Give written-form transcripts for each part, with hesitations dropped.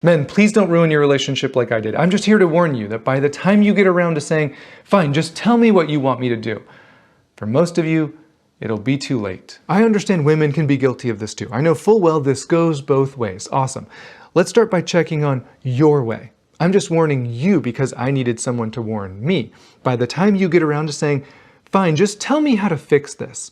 Men, please don't ruin your relationship like I did. I'm just here to warn you that by the time you get around to saying, fine, just tell me what you want me to do, for most of you, it'll be too late. I understand women can be guilty of this too. I know full well this goes both ways. Awesome. Let's start by checking on your way. I'm just warning you because I needed someone to warn me. By the time you get around to saying, fine, just tell me how to fix this,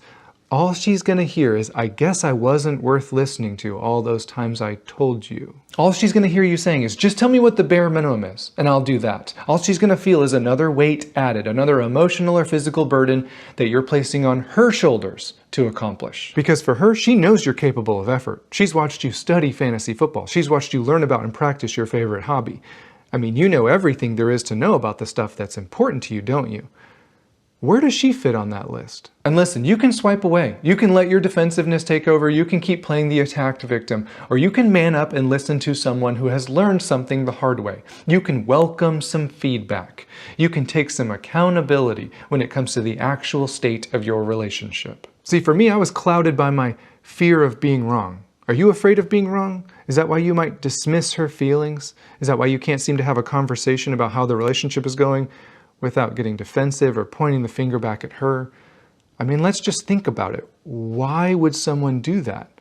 all she's gonna hear is, I guess I wasn't worth listening to all those times I told you. All she's gonna hear you saying is, just tell me what the bare minimum is, and I'll do that. All she's gonna feel is another weight added, another emotional or physical burden that you're placing on her shoulders to accomplish. Because for her, she knows you're capable of effort. She's watched you study fantasy football. She's watched you learn about and practice your favorite hobby. I mean, you know everything there is to know about the stuff that's important to you, don't you? Where does she fit on that list? And listen, you can swipe away. You can let your defensiveness take over. You can keep playing the attacked victim. Or you can man up and listen to someone who has learned something the hard way. You can welcome some feedback. You can take some accountability when it comes to the actual state of your relationship. See, for me, I was clouded by my fear of being wrong. Are you afraid of being wrong? Is that why you might dismiss her feelings? Is that why you can't seem to have a conversation about how the relationship is going without getting defensive or pointing the finger back at her? I mean, let's just think about it. Why would someone do that?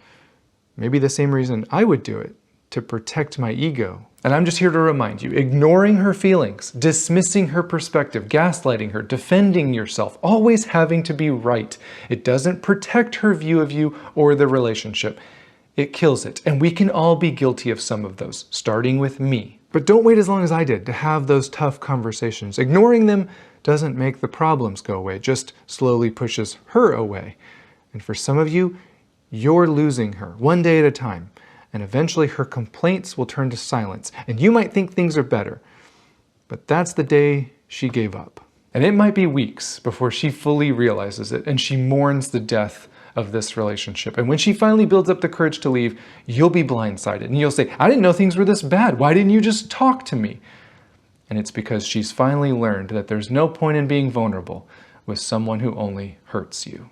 Maybe the same reason I would do it, to protect my ego. And I'm just here to remind you, ignoring her feelings, dismissing her perspective, gaslighting her, defending yourself, always having to be right, it doesn't protect her view of you or the relationship. It kills it. And we can all be guilty of some of those, starting with me. But don't wait as long as I did to have those tough conversations. Ignoring them doesn't make the problems go away, it just slowly pushes her away. And for some of you, you're losing her one day at a time. And eventually her complaints will turn to silence. And you might think things are better. But that's the day she gave up. And it might be weeks before she fully realizes it and she mourns the death of this relationship. And when she finally builds up the courage to leave, you'll be blindsided and you'll say, I didn't know things were this bad. Why didn't you just talk to me? And it's because she's finally learned that there's no point in being vulnerable with someone who only hurts you.